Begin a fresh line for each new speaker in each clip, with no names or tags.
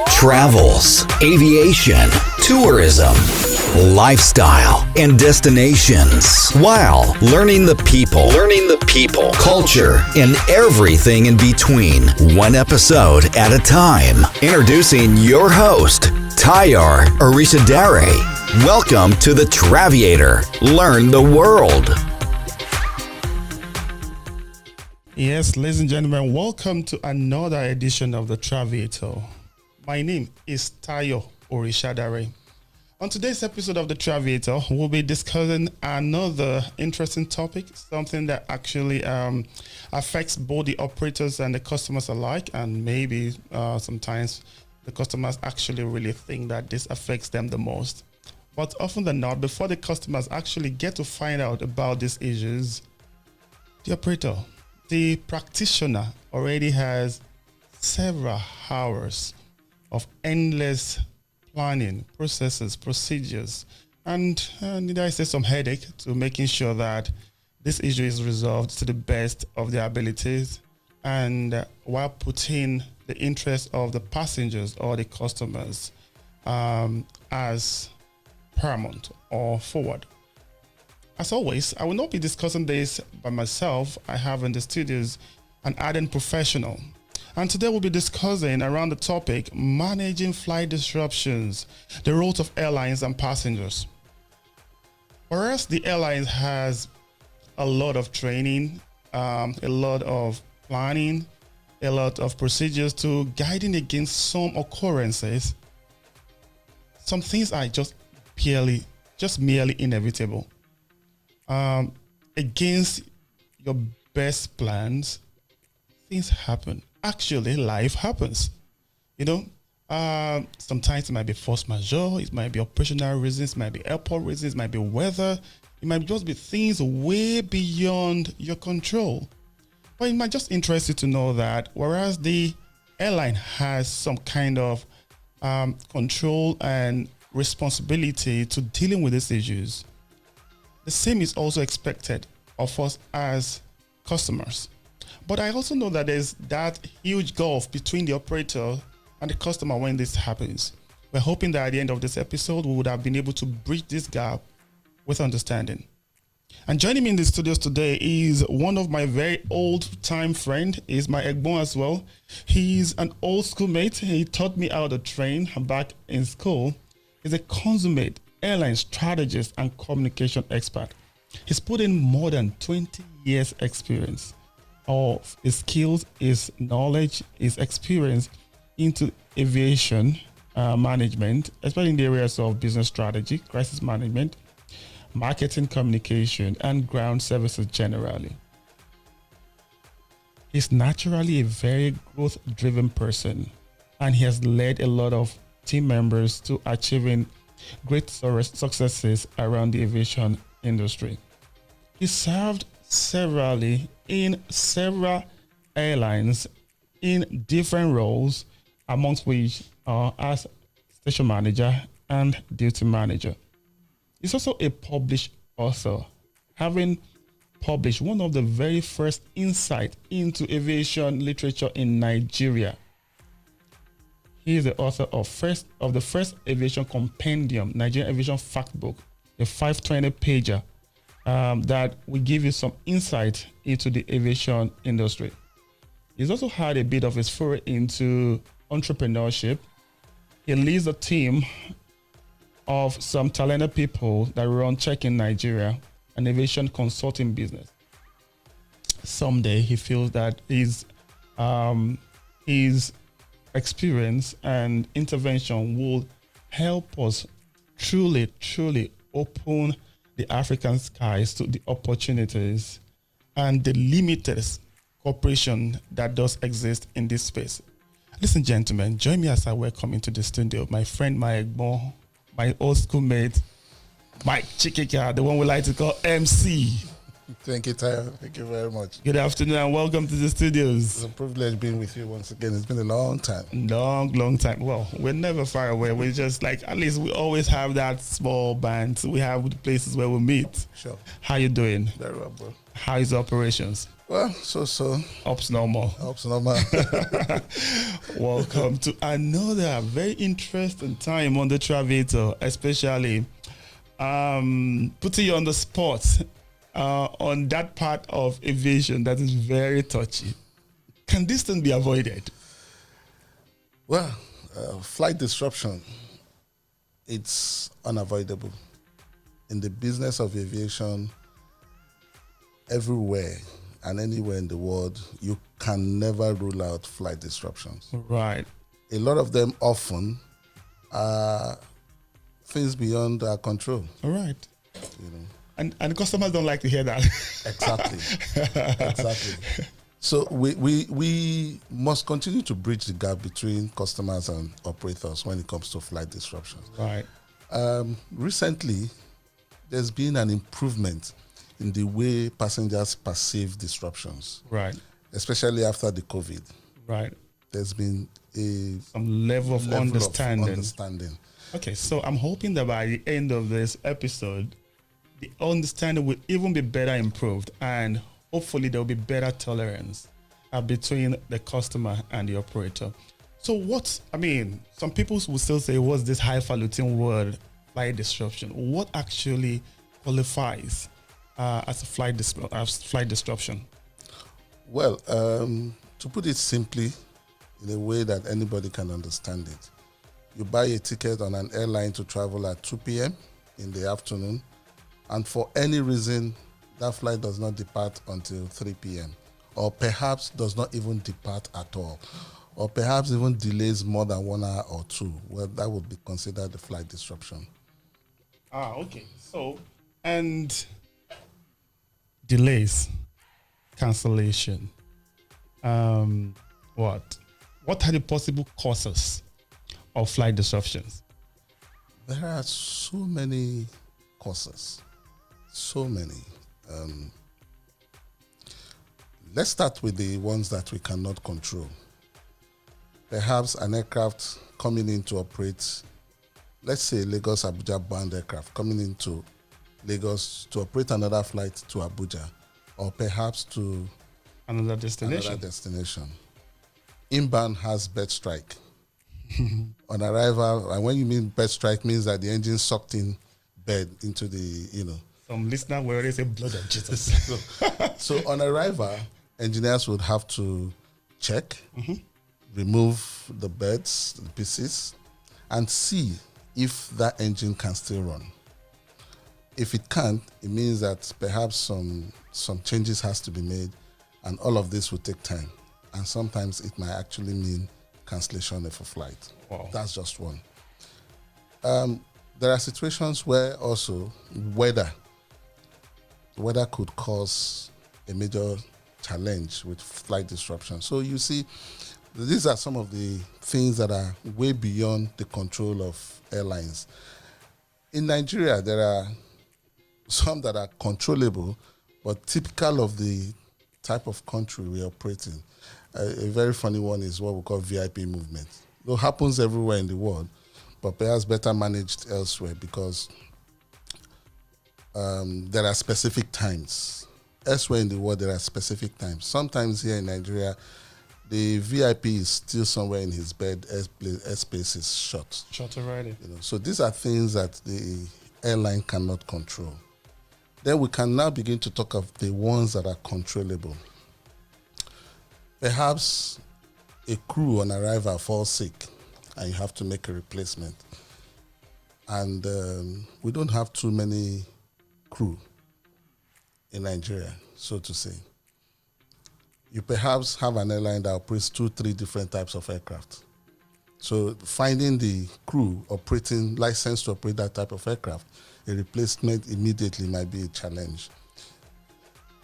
Travels, aviation, tourism, lifestyle, and destinations, while learning the people, culture, and everything in between, one episode at a time. Introducing your host, Tayar Arishadare. Welcome to the Traviator. Learn the world.
Yes, ladies and gentlemen, welcome to another edition of the Traviator. My name is Tayo Orishadare. On today's episode of the Traviator, we'll be discussing another interesting topic, something that actually affects both the operators and the customers alike, and maybe sometimes the customers actually really think that this affects them the most. But often than not, before the customers actually get to find out about these issues, the operator, the practitioner, already has several hours of endless planning, processes, procedures, and need I say some headache to making sure that this issue is resolved to the best of their abilities, and while putting the interest of the passengers or the customers as paramount or forward. As always, I will not be discussing this by myself. I have in the studios an ardent professional. And today we'll be discussing around the topic, managing flight disruptions, the roles of airlines and passengers. Whereas the airlines has a lot of training, a lot of planning, a lot of procedures to guiding against some occurrences, some things are just merely inevitable. Against your best plans, things happen. Actually, life happens. Sometimes it might be force majeure, it might be operational reasons, it might be airport reasons, it might be weather, it might just be things way beyond your control. But it might just interest you to know that whereas the airline has some kind of control and responsibility to dealing with these issues, the same is also expected of us as customers. But I also know that there's that huge gulf between the operator and the customer when this happens. We're hoping that at the end of this episode, we would have been able to bridge this gap with understanding. And joining me in the studios today is one of my very old-time friend, is my Egbon as well. He's an old schoolmate. He taught me how to train back in school. He's a consummate airline strategist and communication expert. He's put in more than 20 years experience of his skills, his knowledge, his experience into aviation management, especially in the areas of business strategy, crisis management, marketing communication, and ground services generally. He's naturally a very growth-driven person, and he has led a lot of team members to achieving great successes around the aviation industry. He served severally in several airlines in different roles, amongst which are as station manager and duty manager. He's also a published author, having published one of the very first insight into aviation literature in Nigeria. He is the author of the first aviation compendium, Nigerian Aviation Fact Book, a 520-pager that will give you some insight into the aviation industry. He's also had a bit of his foray into entrepreneurship. He leads a team of some talented people that run Check in Nigeria, an aviation consulting business. Someday he feels that his experience and intervention will help us truly open the African skies to the opportunities and the limited cooperation that does exist in this space. Listen, gentlemen, join me as I welcome into the studio my friend, my Egbon, my old schoolmate, Mike Chikika, the one we like to call MC.
Thank you, Tyler. Thank you very much.
Good afternoon and welcome to the studios.
It's a privilege being with you once again. It's been a long time.
Long time. Well, we're never far away. We're just like, at least we always have that small band. We have places where we meet.
Sure.
How you doing?
Very well, bro.
How is operations?
Well, so.
Ups normal.
Ups normal.
Welcome to another very interesting time on the Traviator, especially putting you on the spot on that part of aviation that is very touchy. Can this thing be avoided?
Well, flight disruption, it's unavoidable. In the business of aviation, everywhere and anywhere in the world, you can never rule out flight disruptions.
Right.
A lot of them often are things beyond our control.
All right.
You know.
And customers don't like to hear that.
Exactly. Exactly. So we must continue to bridge the gap between customers and operators when it comes to flight disruptions.
Right.
Recently, there's been an improvement in the way passengers perceive disruptions.
Right.
Especially after the COVID.
Right.
There's been
some level of understanding. Okay, so I'm hoping that by the end of this episode, the understanding will even be better improved, and hopefully there will be better tolerance between the customer and the operator. So some people will still say, what's this highfalutin word, flight disruption? What actually qualifies as a flight disruption?
Well, to put it simply, in a way that anybody can understand it, you buy a ticket on an airline to travel at 2 p.m. in the afternoon, and for any reason, that flight does not depart until 3 p.m., or perhaps does not even depart at all, or perhaps even delays more than 1 hour or two. Well, that would be considered a flight disruption.
Okay. So, and delays, cancellation. What are the possible causes of flight disruptions?
There are so many causes. So many. Let's start with the ones that we cannot control. Perhaps an aircraft coming in to operate, let's say Lagos-Abuja bound aircraft coming into Lagos to operate another flight to Abuja, or perhaps to
another destination.
Inbound has bed strike. On arrival, and when you mean bed strike, means that the engine sucked in bed into the,
Some listener will already say blood of Jesus.
So on arrival, engineers would have to check, remove the beds, the pieces, and see if that engine can still run. If it can't, it means that perhaps some changes has to be made, and all of this will take time. And sometimes it might actually mean cancellation of a flight.
Wow.
That's just one. There are situations where also weather could cause a major challenge with flight disruption. So you see, these are some of the things that are way beyond the control of airlines. In Nigeria, there are some that are controllable, but typical of the type of country we operate in. A very funny one is what we call VIP movement. It happens everywhere in the world, but perhaps better managed elsewhere because there are specific times. Elsewhere in the world, there are specific times. Sometimes here in Nigeria, the VIP is still somewhere in his bed, airspace is short.
Short already.
So these are things that the airline cannot control. Then we can now begin to talk of the ones that are controllable. Perhaps a crew on arrival falls sick and you have to make a replacement. And we don't have too many crew in Nigeria, so to say. You perhaps have an airline that operates 2-3 different types of aircraft. So finding the crew operating licensed to operate that type of aircraft, a replacement immediately might be a challenge.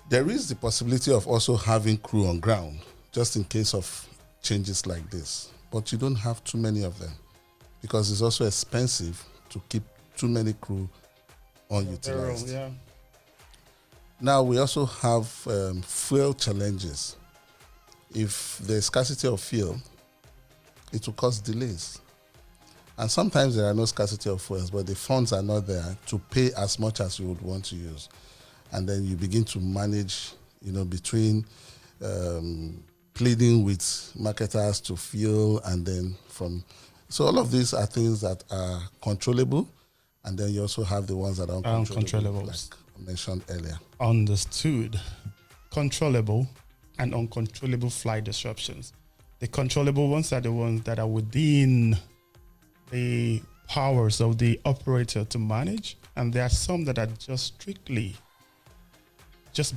There is the possibility of also having crew on ground, just in case of changes like this. But you don't have too many of them because it's also expensive to keep too many crew unutilized.
Yeah.
Now, we also have fuel challenges. If there's scarcity of fuel, it will cause delays. And sometimes there are no scarcity of fuels, but the funds are not there to pay as much as you would want to use. And then you begin to manage between pleading with marketers to fill, and then so all of these are things that are controllable, and then you also have the ones that are uncontrollable, like I mentioned earlier.
Understood. Controllable and uncontrollable flight disruptions. The controllable ones are the ones that are within the powers of the operator to manage, and there are some that are just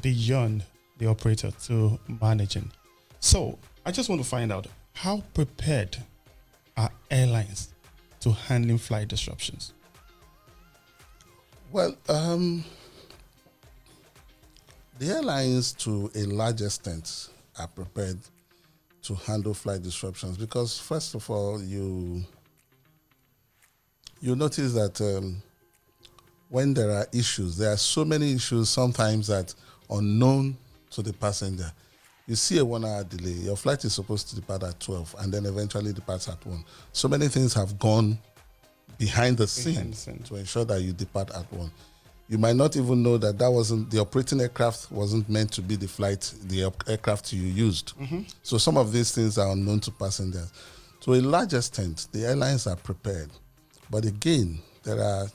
beyond the operator to managing. So I just want to find out, how prepared are airlines to handling flight disruptions?
Well, the airlines to a large extent are prepared to handle flight disruptions because, first of all, you notice that when there are issues, there are so many issues sometimes that unknown to the passenger. You see a 1 hour delay, your flight is supposed to depart at 12 and then eventually departs at 1. So many things have gone behind the scenes to ensure that you depart at 1. You might not even know that wasn't the operating aircraft, wasn't meant to be the aircraft you used. Mm-hmm. So some of these things are unknown to passengers. To a large extent, the airlines are prepared. But again, there are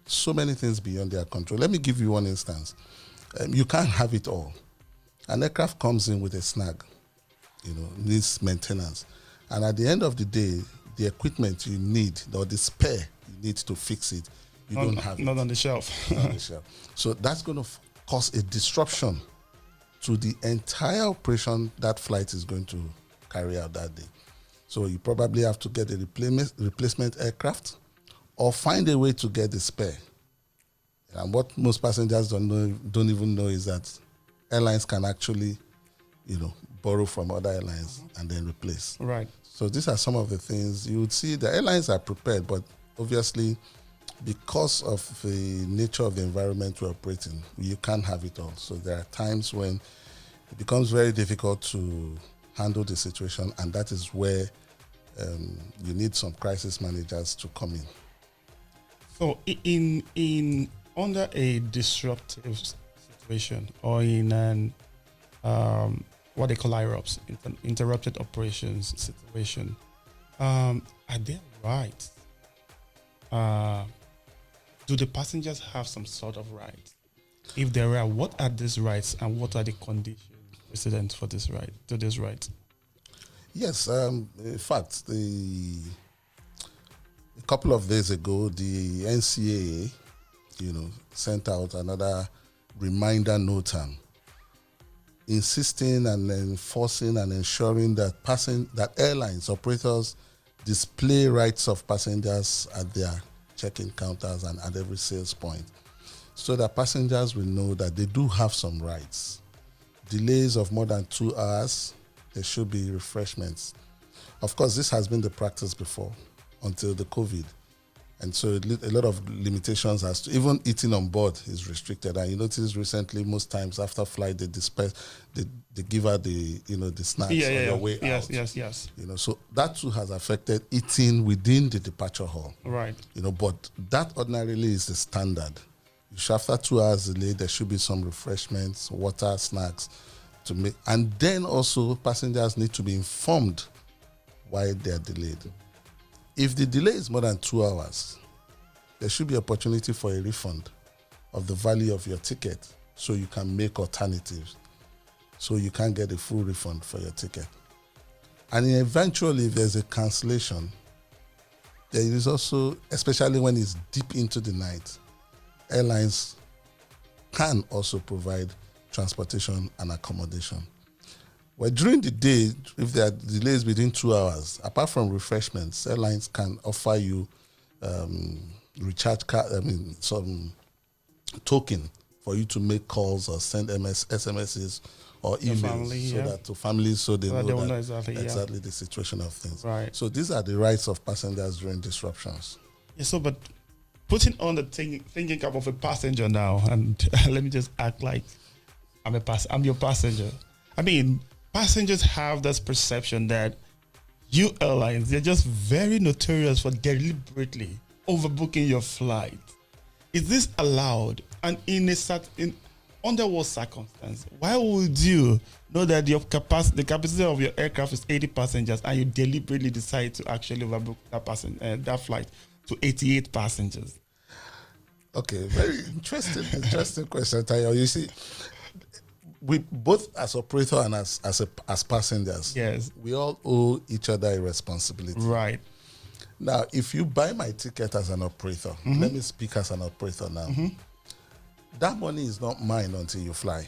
so many things beyond their control. Let me give you one instance. You can't have it all. An aircraft comes in with a snag, needs maintenance. And at the end of the day, the equipment you need, or the spare you need to fix it, you don't have it.
Not on the shelf.
Not on the shelf. So that's going to cause a disruption to the entire operation that flight is going to carry out that day. So you probably have to get a replacement aircraft or find a way to get the spare. And what most passengers don't even know is that airlines can actually, borrow from other airlines and then replace.
Right.
So these are some of the things you would see. The airlines are prepared, but obviously, because of the nature of the environment we're operating, you can't have it all. So there are times when it becomes very difficult to handle the situation, and that is where you need some crisis managers to come in.
So in under a disruptive situation, or in an what they call IROPS, interrupted operations situation, are there rights? Do the passengers have some sort of rights? If there are, what are these rights and what are the conditions precedent for this right? To this right?
Yes, in fact, a couple of days ago, the NCAA, sent out another reminder note, insisting and enforcing and ensuring that that airlines operators display rights of passengers at their check-in counters and at every sales point, so that passengers will know that they do have some rights. Delays of more than 2 hours, there should be refreshments. Of course, this has been the practice before until the COVID. And so a lot of limitations as to even eating on board is restricted. And you notice recently, most times after flight, they give out the snacks on your way out.
Yes.
So that too has affected eating within the departure hall.
Right.
But that ordinarily is the standard. After 2 hours delay, there should be some refreshments, water, snacks to make. And then also passengers need to be informed why they are delayed. If the delay is more than 2 hours, there should be opportunity for a refund of the value of your ticket, so you can make alternatives, so you can get a full refund for your ticket. And eventually, if there's a cancellation, there is also, especially when it's deep into the night, airlines can also provide transportation and accommodation. Well, during the day, if there are delays within 2 hours, apart from refreshments, airlines can offer you some token for you to make calls or send SMSs or emails to families, so they know exactly the situation of things.
Right.
So these are the rights of passengers during disruptions.
Yeah. So, but putting on the thinking cap of a passenger now, and let me just act like I'm your passenger. I mean, passengers have this perception that you airlines, they're just very notorious for deliberately overbooking your flight. Is this allowed? And in under what circumstance? Why would you know that the capacity of your aircraft is 80 passengers and you deliberately decide to actually overbook that flight to 88 passengers?
Okay, very interesting question, Tayo. You see, we both as operator and as passengers,
yes,
we all owe each other a responsibility.
Right.
Now, if you buy my ticket as an operator, let me speak as an operator now. That money is not mine until you fly.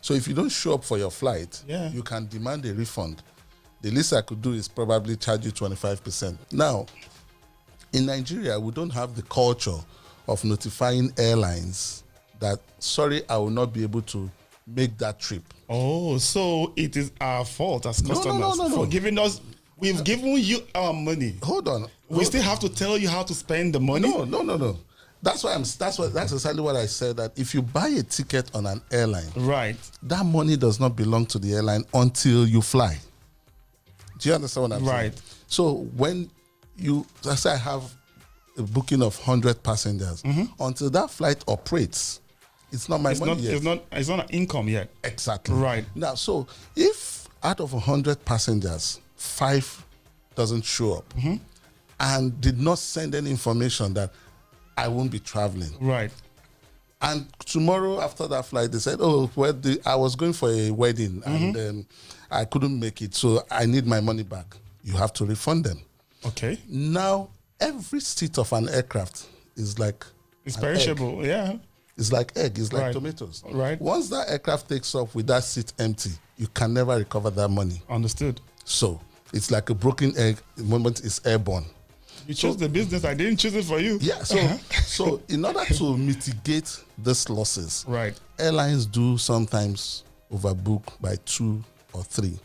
So if you don't show up for your flight, you can demand a refund. The least I could do is probably charge you 25%. Now, in Nigeria, we don't have the culture of notifying airlines that, sorry, I will not be able to make that trip.
Oh, so it is our fault as customers
No.
for giving us. We've given you our money.
Hold on.
We still have to tell you how to spend the money?
No. That's exactly what I said, that if you buy a ticket on an airline,
right,
that money does not belong to the airline until you fly. Do you understand what I'm saying? Right. So when let's say I have a booking of 100 passengers, until that flight operates, it's not my money yet.
It's not an income yet.
Exactly.
Right.
Now, so if out of 100 passengers, 5 doesn't show up and did not send any information that I won't be traveling.
Right.
And tomorrow after that flight, they said, oh, I was going for a wedding and I couldn't make it, so I need my money back. You have to refund them.
Okay.
Now, every seat of an aircraft is like
it's perishable,
egg.
yeah.
It's like egg, it's like tomatoes.
Right.
Once that aircraft takes off with that seat empty, you can never recover that money.
Understood.
So it's like a broken egg the moment it's airborne.
You chose the business, I didn't choose it for you.
Yeah, so in order to mitigate these losses,
right,
airlines do sometimes overbook by 2 or 3,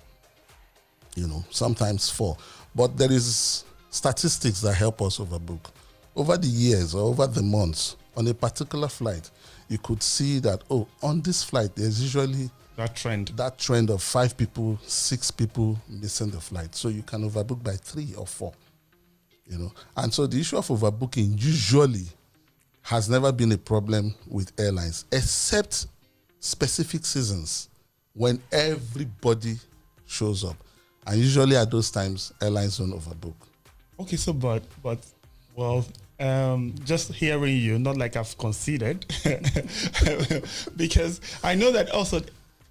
sometimes 4. But there is statistics that help us overbook. Over the years or over the months, on a particular flight, you could see that, on this flight, there's usually that trend of 5 people, 6 people missing the flight. So you can overbook by 3 or 4. And so the issue of overbooking usually has never been a problem with airlines, except specific seasons when everybody shows up. And usually at those times, airlines don't overbook.
Okay, so just hearing you, not like I've conceded, because I know that also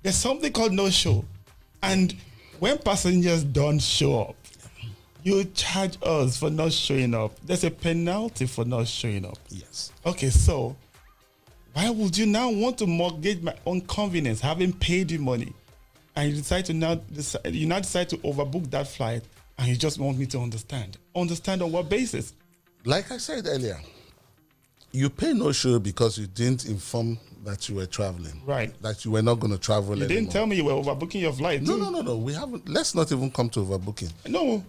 there's something called no-show. And when passengers don't show up, you charge us for not showing up. There's a penalty for not showing up.
Yes.
Okay, so why would you now want to mortgage my own convenience, having paid you money, and you decide to decide to overbook that flight, and you just want me to understand? Understand on what basis?
Like I said earlier, you pay no show because you didn't inform that you were traveling.
Right.
That you were not going to travel anymore.
You didn't tell me you were overbooking your flight.
No. We haven't. Let's not even come to overbooking.
No.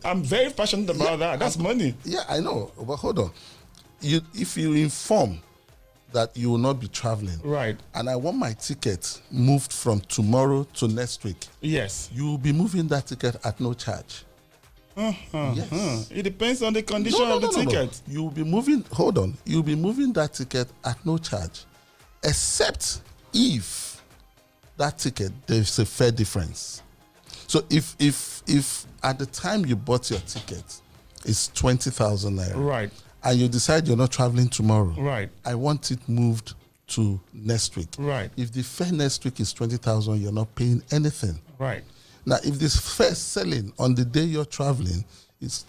I'm very passionate about that. That's money.
Yeah, I know. But hold on. If you inform that you will not be traveling,
right,
and I want my ticket moved from tomorrow to next week,
yes,
you will be moving that ticket at no charge.
Yes. It depends on the condition of the ticket.
You will be moving. Hold on. You'll be moving that ticket at no charge, except if that ticket there's a fair difference. So if at the time you bought your ticket, it's 20,000 naira,
right,
and you decide you're not traveling tomorrow,
right,
I want it moved to next week,
right.
If the fare next week is 20,000, you're not paying anything,
right.
Now, if this fare selling on the day you're traveling is,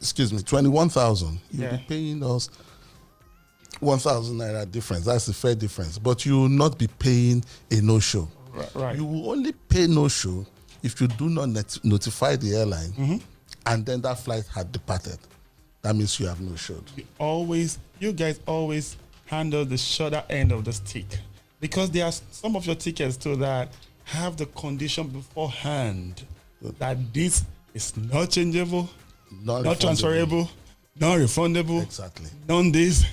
21,000, you'll be paying us 1,000 naira difference. That's the fair difference. But you will not be paying a no-show.
Right.
You will only pay no-show if you do not notify the airline and then that flight had departed. That means you have no-showed. You guys always handle the shorter end of the stick, because there are some of your tickets too that have the condition beforehand that this is not changeable, not transferable, not refundable, exactly,
none this,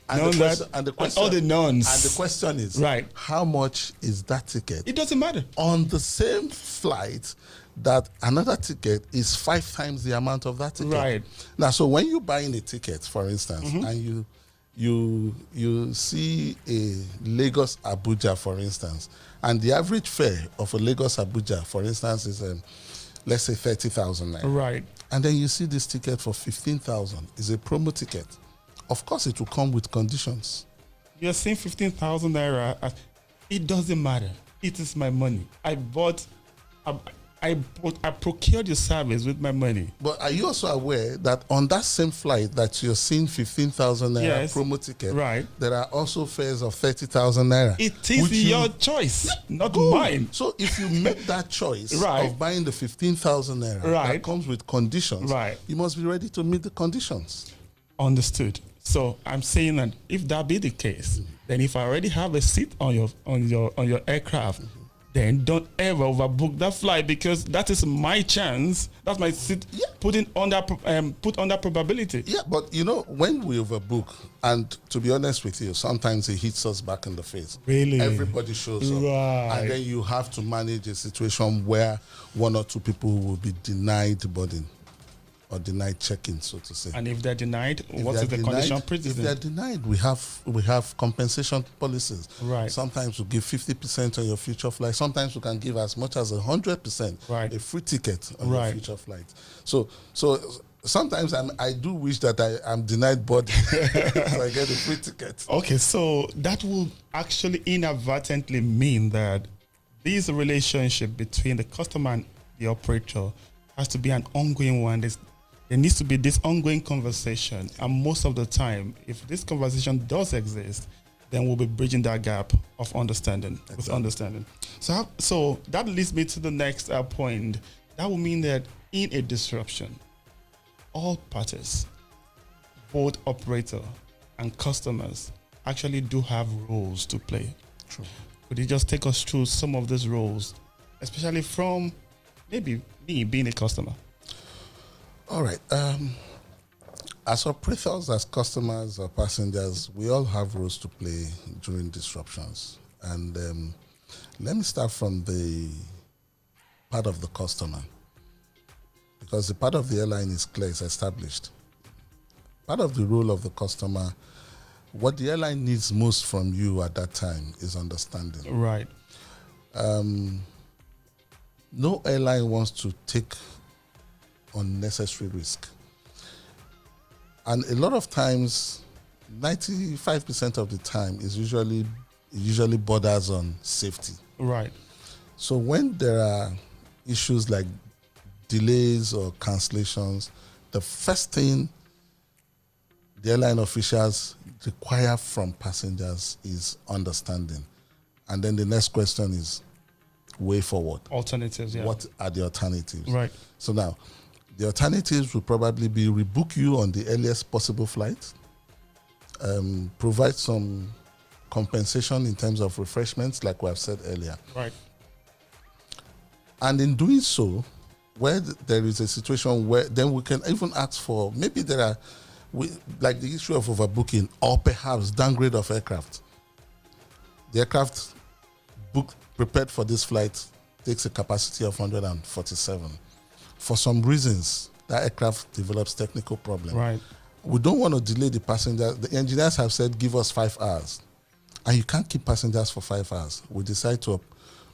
none that,
and
all the nuns.
And the question is,
right,
how much is that ticket?
It doesn't matter. On
the same flight, that another ticket is 5 times the amount of that ticket.
Right.
Now, so when you're buying a ticket, for instance, and you see a Lagos Abuja, for instance, and the average fare of a Lagos Abuja, for instance, is let's say 30,000 naira.
Right.
And then you see this ticket for 15,000. It's a promo ticket. Of course, it will come with conditions.
You're saying 15,000 naira. It doesn't matter. It is my money. I procured your service with my money.
But are you also aware that on that same flight that you're seeing 15,000 naira
Yes.
promo ticket,
Right.
there are also fares of 30,000 naira?
It is your choice, not
Good.
mine.
So if you make that choice
Right.
of buying the 15,000 naira
Right.
that comes with conditions,
Right.
you must be ready to meet the conditions.
Understood. So I'm saying that if that be the case, then if I already have a seat on your aircraft, then don't ever overbook that flight, because that is my chance. That's my seat put under probability.
Yeah, but when we overbook, and to be honest with you, sometimes it hits us back in the face.
Really?
Everybody shows up.
Right.
And then you have to manage a situation where one or two people will be denied boarding or denied check-in, so to say.
And if they're denied, what
they're
is the
denied-
condition
If
precedent?
they're denied, we have compensation policies.
Right.
Sometimes we give 50% on your future flight. Sometimes we can give as much as 100%,
Right.
a free ticket on your
Right.
future flight. So sometimes I do wish that I'm denied boarding, so I get a free ticket.
Okay, so that will actually inadvertently mean that this relationship between the customer and the operator has to be an ongoing one. There needs to be this ongoing conversation, and most of the time, if this conversation does exist, then we'll be bridging that gap of understanding with understanding. So that leads me to the next point. That will mean that in a disruption, all parties, both operator and customers, actually do have roles to play.
True.
Could you just take us through some of those roles, especially from maybe me being a customer?
All right. As operators, as customers, or passengers, we all have roles to play during disruptions. And let me start from the part of the customer, because the part of the airline is clear, it's established. Part of the role of the customer, what the airline needs most from you at that time is understanding.
Right.
No airline wants to take unnecessary risk. And a lot of times, 95% of the time is usually borders on safety.
Right.
So when there are issues like delays or cancellations, the first thing the airline officials require from passengers is understanding. And then the next question is way forward.
Alternatives, yeah.
What are the alternatives?
Right.
So now, the alternatives will probably be rebook you on the earliest possible flight, provide some compensation in terms of refreshments, like we have said earlier.
Right.
And in doing so, where there is a situation where then we can even ask for, maybe there are, like the issue of overbooking, or perhaps downgrade of aircraft. The aircraft prepared for this flight takes a capacity of 147. For some reasons, that aircraft develops technical problems.
Right.
We don't want to delay the passengers. The engineers have said, give us 5 hours. And you can't keep passengers for 5 hours. We decide to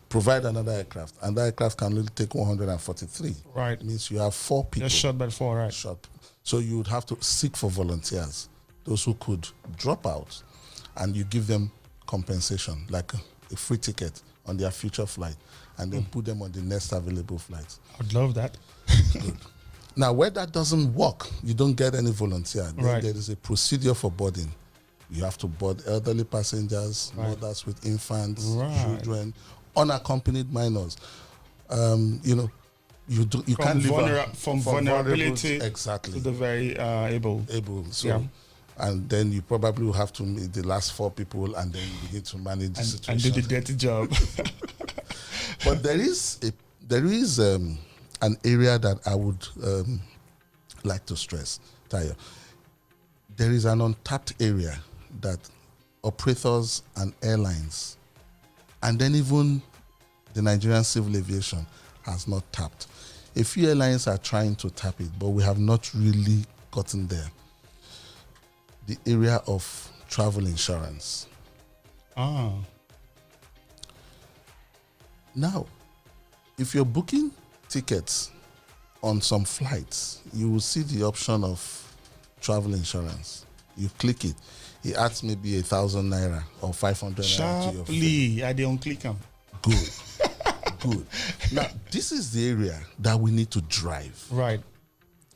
provide another aircraft, and that aircraft can only take 143.
Right.
It means you have 4 people.
Just short by 4, right.
Short. So you would have to seek for volunteers, those who could drop out, and you give them compensation, like a free ticket on their future flight, and then put them on the next available flight.
I'd love that.
Good. Now, where that doesn't work, you don't get any volunteer. Then
Right.
there is a procedure for boarding. You have to board elderly passengers,
Right.
mothers with infants,
Right.
children, unaccompanied minors. You can't leave
from vulnerability
exactly
to the very able.
So,
Yeah.
and then you probably will have to meet the last 4 people, and then you begin to manage the
And
situation.
do the dirty job.
But there is an area that I would like to stress, Tayo. There is an untapped area that operators and airlines, and then even the Nigerian civil aviation, has not tapped. A few airlines are trying to tap it, but we have not really gotten there. The area of travel insurance.
Ah.
Now, if you're booking tickets on some flights, you will see the option of travel insurance. You click it. It adds maybe 1,000 naira or 500 naira to your fee.
Sharply, I don't click them.
Good. Good. Now, this is the area that we need to drive.
Right.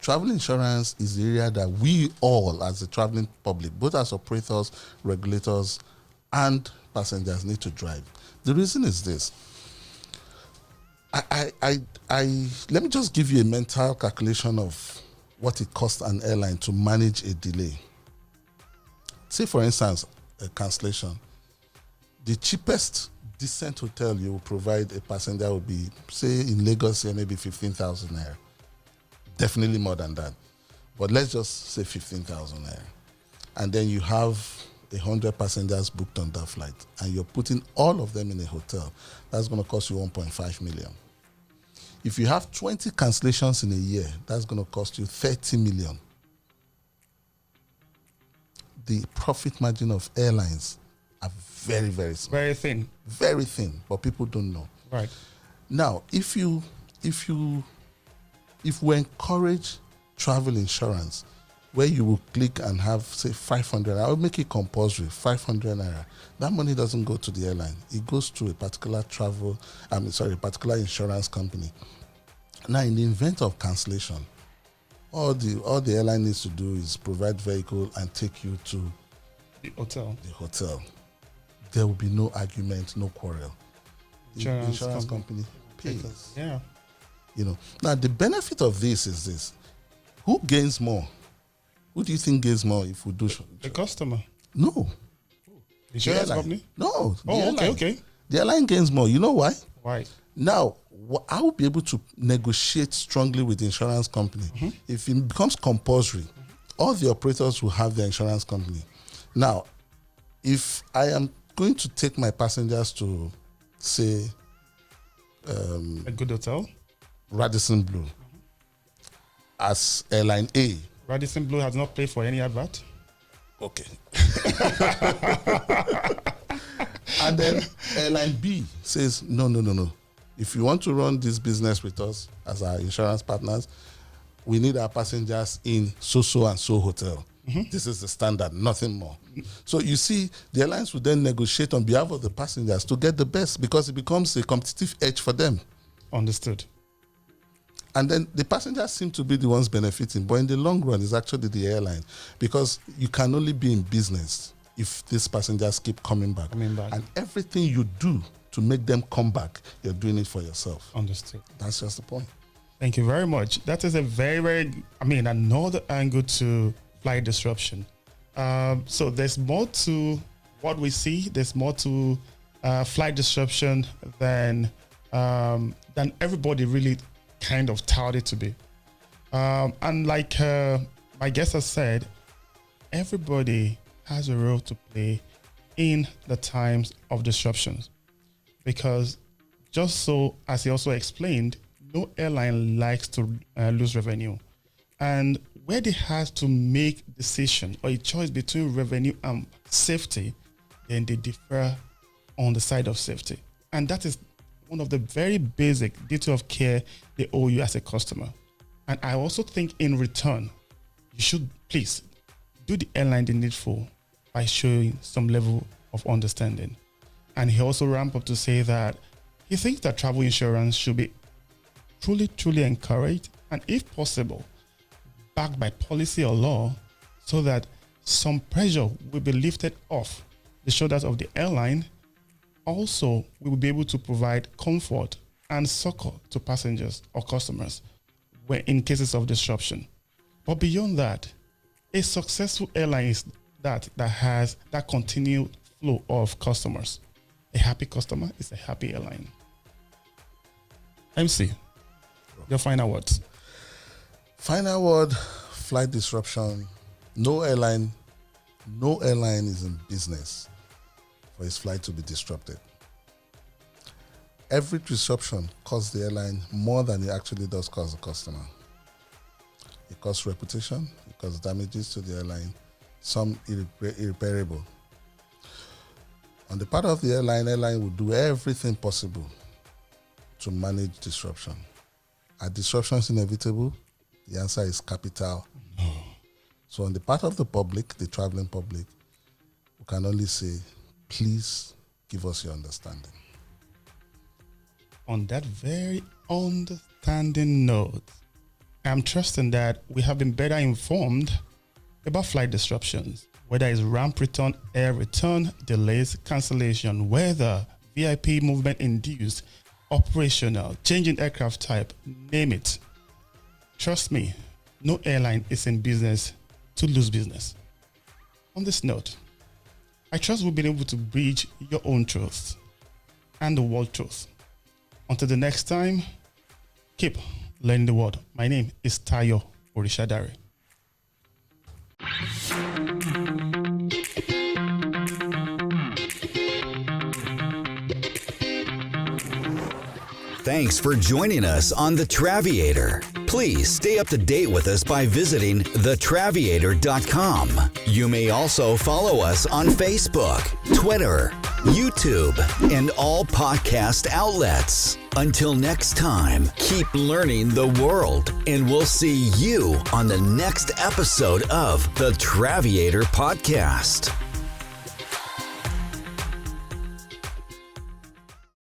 Travel insurance is the area that we all, as the traveling public, both as operators, regulators, and passengers, need to drive. The reason is this. Let me just give you a mental calculation of what it costs an airline to manage a delay. Say, for instance, a cancellation. The cheapest decent hotel you will provide a passenger will be, say, in Lagos here, maybe 15,000 naira. Definitely more than that. But let's just say 15,000 naira. And then you have 100 passengers booked on that flight, and you're putting all of them in a hotel. That's going to cost you 1.5 million. If you have 20 cancellations in a year, that's going to cost you 30 million. The profit margin of airlines are very, very small.
Very thin.
Very thin, but people don't know.
Right.
Now, if we encourage travel insurance, where you will click and have, say, 500, I will make it compulsory, 500 naira. That money doesn't go to the airline. It goes to a particular a particular insurance company. Now, in the event of cancellation, all the airline needs to do is provide vehicle and take you to
the hotel.
There will be no argument, no quarrel. The insurance company pays.
Yeah.
Now, the benefit of this is this. Who gains more? Who do you think gains more if we do?
The customer.
No.
The insurance company?
No.
Okay.
The airline gains more. You know why?
Why?
Now, I will be able to negotiate strongly with the insurance company. Mm-hmm. If it becomes compulsory, all the operators will have their insurance company. Now, if I am going to take my passengers to, say,
a good hotel,
Radisson Blue, as Airline A.
Radisson Blue has not paid for any advert.
Okay. And then Airline B says, no. If you want to run this business with us as our insurance partners, we need our passengers in so and so hotel. Mm-hmm. This is the standard, nothing more. So you see, the airlines will then negotiate on behalf of the passengers to get the best, because it becomes a competitive edge for them.
Understood.
And then the passengers seem to be the ones benefiting, but in the long run, it's actually the airline, because you can only be in business if these passengers keep coming back. And everything you do to make them come back, you're doing it for yourself.
Understood.
That's just the point.
Thank you very much. That is a very, another angle to flight disruption. So there's more to what we see. There's more to flight disruption than everybody really kind of touted to be. And like my guest has said, everybody has a role to play in the times of disruptions. Because just so, as he also explained, no airline likes to lose revenue. And where they have to make decision or a choice between revenue and safety, then they differ on the side of safety. And that is one of the very basic duty of care they owe you as a customer. And I also think in return, you should please do the airline the needful by showing some level of understanding. And he also ramped up to say that he thinks that travel insurance should be truly encouraged, and if possible, backed by policy or law, so that some pressure will be lifted off the shoulders of the airline. Also, we will be able to provide comfort and succor to passengers or customers when in cases of disruption. But beyond that, a successful airline is that has that continued flow of customers. A happy customer is a happy airline. MC, your final words.
Final word, flight disruption. No airline is in business for its flight to be disrupted. Every disruption costs the airline more than it actually does cost the customer. It costs reputation, it costs damages to the airline, some irreparable. On the part of the airline will do everything possible to manage disruption. Are disruptions inevitable? The answer is capital no. So on the part of the public, the traveling public, we can only say, please give us your understanding.
On that very understanding note, I'm trusting that we have been better informed about flight disruptions, whether it's ramp return, air return, delays, cancellation, weather, VIP movement induced, operational, changing aircraft type, name it. Trust me, no airline is in business to lose business. On this note, I trust we've been able to bridge your own truth and the world truth. Until the next time, keep learning the world. My name is Tayo Orishadare.
Thanks for joining us on The Traviator. Please stay up to date with us by visiting thetraviator.com. You may also follow us on Facebook, Twitter, YouTube, and all podcast outlets. Until next time, keep learning the world, and we'll see you on the next episode of The Traviator Podcast.